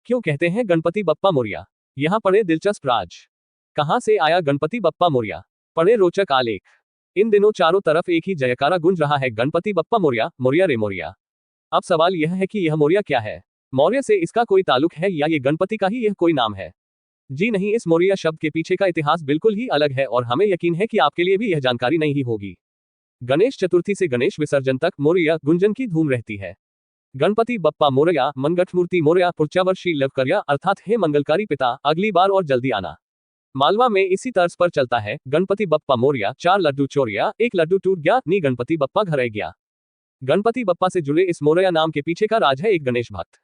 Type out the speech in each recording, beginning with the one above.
क्यों कहते हैं गणपति बप्पा मोरया? यहाँ पढ़े दिलचस्प राज। कहाँ से आया गणपति बप्पा मोरया? पढ़े रोचक आलेख। इन दिनों चारों तरफ एक ही जयकारा गूंज रहा है, गणपति बप्पा मोरया, मोरया रे मोरया। अब सवाल यह है कि यह मोरया क्या है? मौर्य से इसका कोई ताल्लुक है या ये गणपति का ही यह कोई नाम है? जी नहीं, इस मोरया शब्द के पीछे का इतिहास बिल्कुल ही अलग है और हमें यकीन है कि आपके लिए भी यह जानकारी नहीं ही होगी। गणेश चतुर्थी से गणेश विसर्जन तक मोरया गुंजन की धूम रहती है। गणपति बप्पा मोरया, मनगठमूर्ति मोरया, पुर्चावर्षी लवकर्या अर्थात हे मंगलकारी पिता, अगली बार और जल्दी आना। मालवा में इसी तर्ज पर चलता है, गणपति बप्पा मोरया, 4 लड्डू चोरिया, 1 लड्डू टूट गया, नी गणपति बप्पा घर आ गया। गणपति बप्पा से जुड़े इस मोरया नाम के पीछे का राज है एक गणेश भक्त।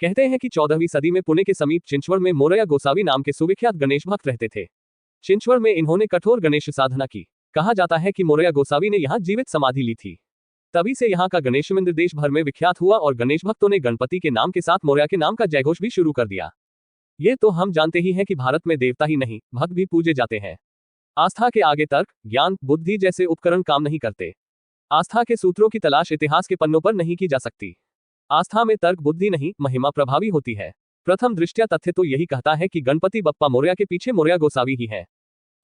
कहते हैं कि 14वीं सदी में पुणे के समीप चिंचवड़ में मोरया गोसावी नाम के सुविख्यात गणेश भक्त रहते थे। चिंचवड़ में इन्होंने कठोर गणेश साधना की। कहा जाता है कि मोरया गोसावी ने यहाँ जीवित समाधि ली थी। तभी से यहाँ का गणेश मंदिर देश भर में विख्यात हुआ और गणेश भक्तों ने गणपति के नाम के साथ मोरया के नाम का जयघोष भी शुरू कर दिया। ये तो हम जानते ही हैं कि भारत में देवता ही नहीं, भक्त भी पूजे जाते हैं। आस्था के आगे तर्क, ज्ञान, बुद्धि जैसे उपकरण काम नहीं करते। आस्था के सूत्रों की तलाश इतिहास के पन्नों पर नहीं की जा सकती। आस्था में तर्क बुद्धि नहीं, महिमा प्रभावी होती है। प्रथम दृष्टया तथ्य तो यही कहता है कि गणपति बप्पा मोरया के पीछे मोरया गोसावी ही है।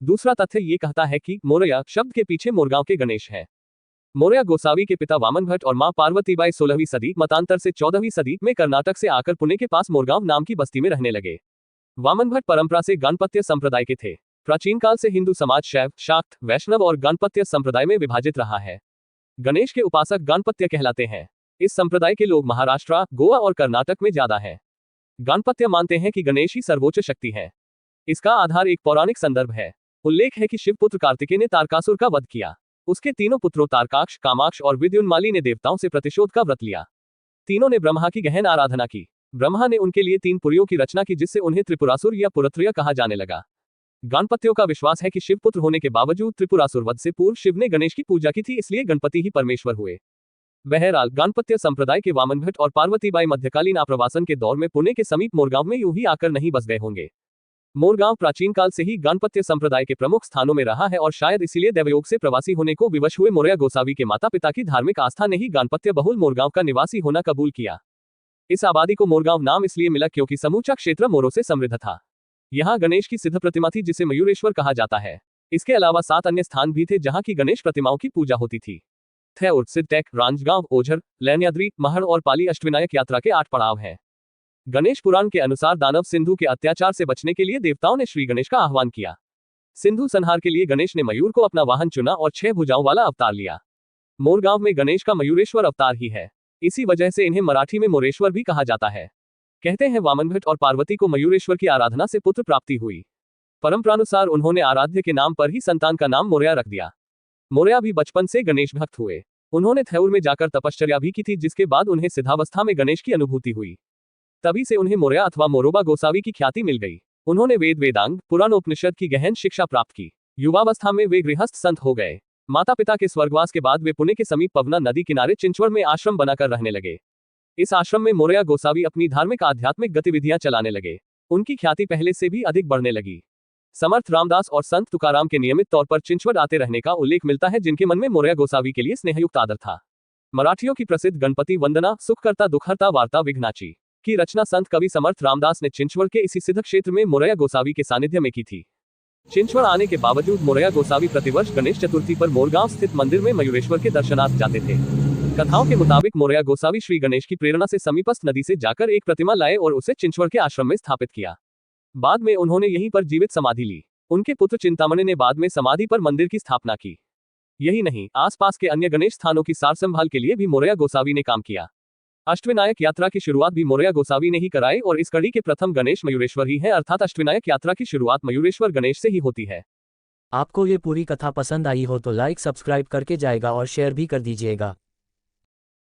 दूसरा तथ्य ये कहता है कि मोरया शब्द के पीछे मोरगांव के गणेश है। मोरया गोसावी के पिता वामन भट्ट और मां पार्वतीबाई 16वीं सदी मतांतर से 14वीं सदी में कर्नाटक से आकर पुणे के पास मोरगांव नाम की बस्ती में रहने लगे। वामन भट्ट परंपरा से गाणपत्य संप्रदाय के थे। प्राचीन काल से हिंदू समाज शैव, शाक्त, वैष्णव और गाणपत्य संप्रदाय में विभाजित रहा है। गणेश के उपासक गाणपत्य कहलाते हैं। इस संप्रदाय के लोग महाराष्ट्र, गोवा और कर्नाटक में ज्यादा हैं। गाणपत्य मानते हैं कि गणेश ही सर्वोच्च शक्ति है। इसका आधार एक पौराणिक संदर्भ है। उल्लेख है कि शिवपुत्र कार्तिकेय ने तारकासुर का वध किया। उसके तीनों पुत्रों तारकाक्ष, कामाक्ष और विद्युन्माली ने देवताओं से प्रतिशोध का व्रत लिया। तीनों ने ब्रह्मा की गहन आराधना की। ब्रह्मा ने उनके लिए 3 पुरियों की रचना की, जिससे उन्हें त्रिपुरासुर या पुरत्रय कहा जाने लगा। गणपत्यों का विश्वास है कि शिवपुत्र होने के बावजूद त्रिपुरासुर वध से पूर्व शिव ने गणेश की पूजा की थी, इसलिए गणपति ही परमेश्वर हुए। बहरहाल गाणपत्य संप्रदाय के वामन भट्ट और पार्वतीबाई मध्यकालीन आप्रवासन के दौर में पुणे के समीप मोरगांव में यूं ही आकर नहीं बस गए होंगे। मोरगांव प्राचीन काल से ही गाणपत्य संप्रदाय के प्रमुख स्थानों में रहा है और शायद इसीलिए दैवयोग से प्रवासी होने को विवश हुए मोरया गोसावी के माता पिता की धार्मिक आस्था ने ही गाणपत्य बहुल मोरगांव का निवासी होना कबूल किया। इस आबादी को मोरगांव नाम इसलिए मिला क्योंकि समूचा क्षेत्र मोरों से समृद्ध था। यहाँ गणेश की सिद्ध प्रतिमा थी जिसे मयूरेश्वर कहा जाता है। इसके अलावा 7 अन्य स्थान भी थे जहाँ की गणेश प्रतिमाओं की पूजा होती थी। थेउर, सिद्धटेक, रांजगांव, ओझर, लैन्याद्री, महड़ और पाली अष्टविनायक यात्रा के 8 पड़ाव हैं। गणेश पुराण के अनुसार दानव सिंधु के अत्याचार से बचने के लिए देवताओं ने श्री गणेश का आह्वान किया। सिंधु संहार के लिए गणेश ने मयूर को अपना वाहन चुना और 6 भुजाओं वाला अवतार लिया। मोरगांव में गणेश का मयूरेश्वर अवतार ही है। इसी वजह से इन्हें मराठी में मोरेश्वर भी कहा जाता है। कहते हैं वामन भट्ट और पार्वती को मयूरेश्वर की आराधना से पुत्र प्राप्ति हुई। परंपरानुसार उन्होंने आराध्य के नाम पर ही संतान का नाम मोरया रख दिया। मोरया भी बचपन से गणेश भक्त हुए। उन्होंने थेउर में जाकर तपश्चर्या भी की थी, जिसके बाद उन्हें सिद्धावस्था में गणेश की अनुभूति हुई। तभी से उन्हें मोरया अथवा मोरोबा गोसावी की ख्याति मिल गई। उन्होंने वेद वेदांग, पुराणोपनिषद की गहन शिक्षा प्राप्त की। युवावस्था में वे गृहस्थ संत हो गए। माता पिता के स्वर्गवास के बाद वे पुणे के समीप पवना नदी किनारे चिंचवड़ में आश्रम बनाकर रहने लगे। इस आश्रम में मोरया गोसावी अपनी धार्मिक आध्यात्मिक गतिविधियां चलाने लगे। उनकी ख्याति पहले से भी अधिक बढ़ने लगी। समर्थ रामदास और संत तुकाराम के नियमित तौर पर चिंचवड़ आते रहने का उल्लेख मिलता है, जिनके मन में मोरया गोसावी के लिए स्नेहयुक्त आदर था। मराठियों की प्रसिद्ध गणपति वंदना, सुखकर्ता दुखहर्ता वार्ता विघ्नाची की रचना संत कवि समर्थ रामदास ने चिंचवड़ के इसी सिद्ध क्षेत्र में मोरया गोसावी के सानिध्य में की थी। चिंचवड़ आने के बावजूद मोरया गोसावी प्रतिवर्ष गणेश चतुर्थी पर मोरगांव स्थित मंदिर में मयूरेश्वर के दर्शनार्थ जाते थे। कथाओं के मुताबिक मोरया गोसावी श्री गणेश की प्रेरणा से समीपस्थ नदी से जाकर एक प्रतिमा लाए और उसे चिंचवड़ के आश्रम में स्थापित किया। बाद में उन्होंने यहीं पर जीवित समाधि ली। उनके पुत्र चिंतामणि ने बाद में समाधि पर मंदिर की स्थापना की। यही नहीं, आसपास के अन्य गणेश स्थानों की सार संभाल के लिए भी मोरया गोसावी ने काम किया। अष्टविनायक यात्रा की शुरुआत भी मोरया गोसावी ने ही कराई और इस कड़ी के प्रथम गणेश मयूरेश्वर ही है, अर्थात अष्टविनायक यात्रा की शुरुआत मयूरेश्वर गणेश से ही होती है। आपको ये पूरी कथा पसंद आई हो तो लाइक सब्सक्राइब करके जाएगा और शेयर भी कर दीजिएगा।